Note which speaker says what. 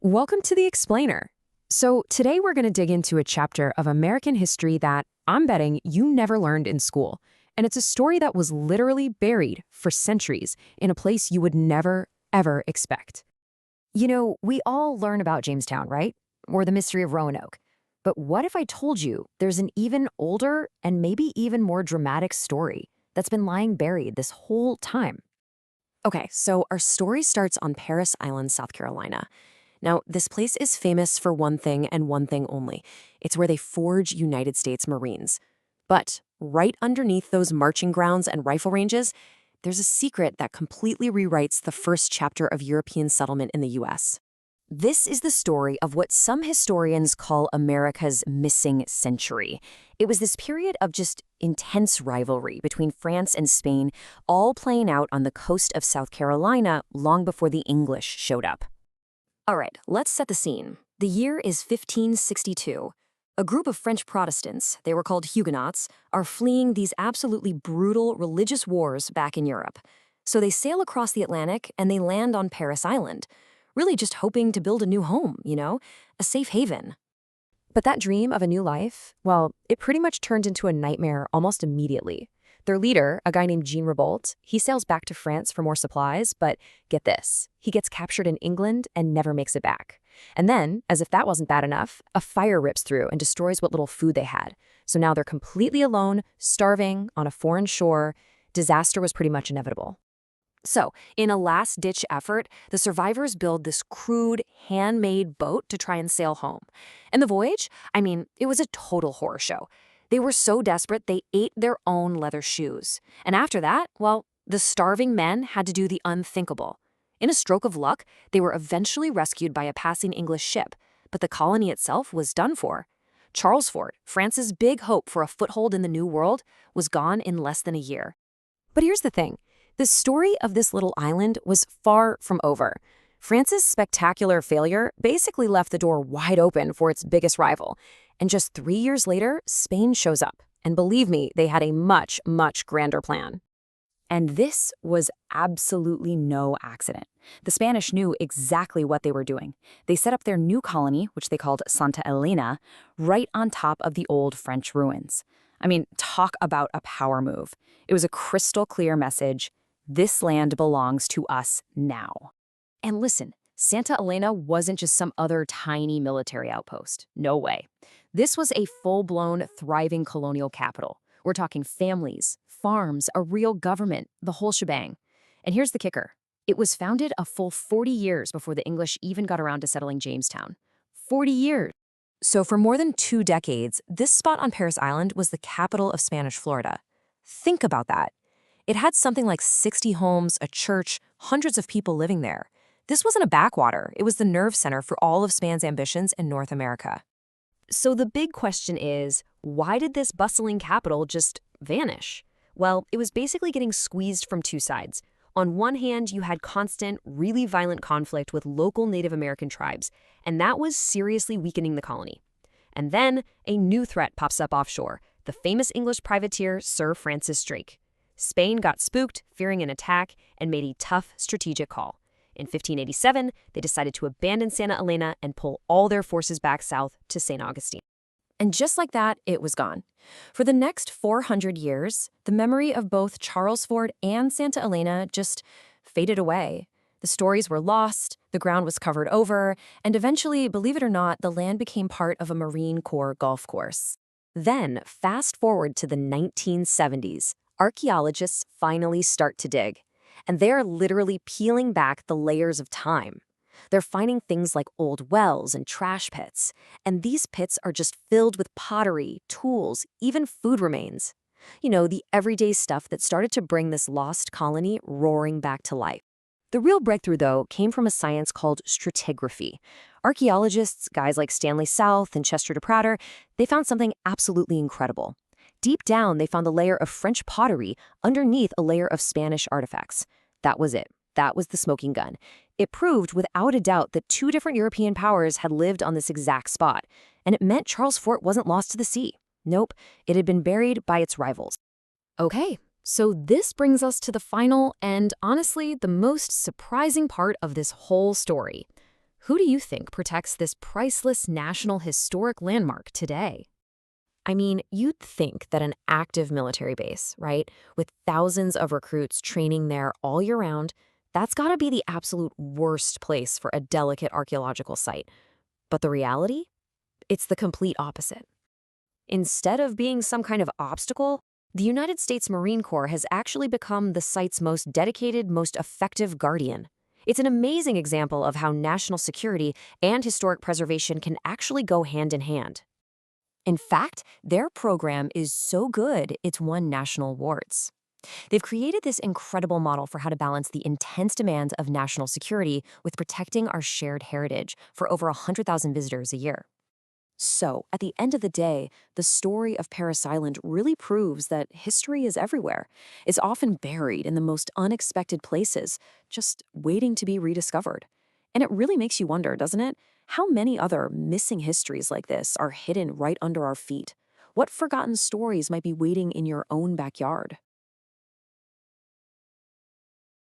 Speaker 1: Welcome to The Explainer. So today we're going to dig into a chapter of American history that I'm betting you never learned in school. And it's a story that was literally buried for centuries in a place you would never, ever expect.
Speaker 2: You know, we all learn about Jamestown, right? Or the mystery of Roanoke. But what if I told you there's an even older and maybe even more dramatic story that's been lying buried this whole time?
Speaker 3: Okay, so our story starts on Parris Island, South Carolina. Now, this place is famous for one thing and one thing only. It's where they forge United States Marines. But right underneath those marching grounds and rifle ranges, there's a secret that completely rewrites the first chapter of European settlement in the U.S. This is the story of what some historians call America's missing century. It was this period of just intense rivalry between France and Spain, all playing out on the coast of South Carolina long before the English showed up. All right, let's set the scene. The year is 1562. A group of French Protestants, they were called Huguenots, are fleeing these absolutely brutal religious wars back in Europe. So they sail across the Atlantic and they land on Parris Island, really just hoping to build a new home, a safe haven.
Speaker 1: But that dream of a new life, well, it pretty much turned into a nightmare almost immediately. Their leader, a guy named Jean Ribault, he sails back to France for more supplies, but get this, he gets captured in England and never makes it back. And then, as if that wasn't bad enough, a fire rips through and destroys what little food they had. So now they're completely alone, starving, on a foreign shore. Disaster was pretty much inevitable.
Speaker 3: So, in a last-ditch effort, the survivors build this crude, handmade boat to try and sail home. And the voyage? It was a total horror show. They were so desperate they ate their own leather shoes. And after that, well, the starving men had to do the unthinkable. In a stroke of luck, they were eventually rescued by a passing English ship, but the colony itself was done for. Charles Fort, France's big hope for a foothold in the New World, was gone in less than a year. But here's the thing. The story of this little island was far from over. France's spectacular failure basically left the door wide open for its biggest rival. And just 3 years later, Spain shows up. And believe me, they had a much, much grander plan.
Speaker 2: And this was absolutely no accident. The Spanish knew exactly what they were doing. They set up their new colony, which they called Santa Elena, right on top of the old French ruins. Talk about a power move. It was a crystal clear message. This land belongs to us now. And listen, Santa Elena wasn't just some other tiny military outpost. No way. This was a full-blown, thriving colonial capital. We're talking families, farms, a real government, the whole shebang. And here's the kicker. It was founded a full 40 years before the English even got around to settling Jamestown. 40 years. So for more than 2 decades, this spot on Parris Island was the capital of Spanish Florida. Think about that. It had something like 60 homes, a church, hundreds of people living there. This wasn't a backwater. It was the nerve center for all of Spain's ambitions in North America. So the big question is, why did this bustling capital just vanish? Well, it was basically getting squeezed from 2 sides. On one hand, you had constant, really violent conflict with local Native American tribes, and that was seriously weakening the colony. And then a new threat pops up offshore, the famous English privateer Sir Francis Drake. Spain got spooked, fearing an attack, and made a tough strategic call. In 1587, they decided to abandon Santa Elena and pull all their forces back south to St. Augustine. And just like that, it was gone. For the next 400 years, the memory of both Charles Fort and Santa Elena just faded away. The stories were lost, the ground was covered over, and eventually, believe it or not, the land became part of a Marine Corps golf course. Then, fast forward to the 1970s, archaeologists finally start to dig. And they're literally peeling back the layers of time. They're finding things like old wells and trash pits. And these pits are just filled with pottery, tools, even food remains. The everyday stuff that started to bring this lost colony roaring back to life. The real breakthrough, though, came from a science called stratigraphy. Archaeologists, guys like Stanley South and Chester de Prater, they found something absolutely incredible. Deep down, they found a layer of French pottery underneath a layer of Spanish artifacts. That was it. That was the smoking gun. It proved without a doubt that 2 different European powers had lived on this exact spot, and it meant Charles Fort wasn't lost to the sea. Nope, it had been buried by its rivals. Okay, so this brings us to the final and, honestly, the most surprising part of this whole story. Who do you think protects this priceless national historic landmark today?
Speaker 3: I mean, you'd think that an active military base, right, with thousands of recruits training there all year round, that's gotta be the absolute worst place for a delicate archaeological site. But the reality? It's the complete opposite. Instead of being some kind of obstacle, the United States Marine Corps has actually become the site's most dedicated, most effective guardian. It's an amazing example of how national security and historic preservation can actually go hand in hand. In fact, their program is so good it's won national awards. They've created this incredible model for how to balance the intense demands of national security with protecting our shared heritage for over 100,000 visitors a year. So, at the end of the day, the story of Parris Island really proves that history is everywhere. It's often buried in the most unexpected places, just waiting to be rediscovered. And it really makes you wonder, doesn't it? How many other missing histories like this are hidden right under our feet? What forgotten stories might be waiting in your own backyard?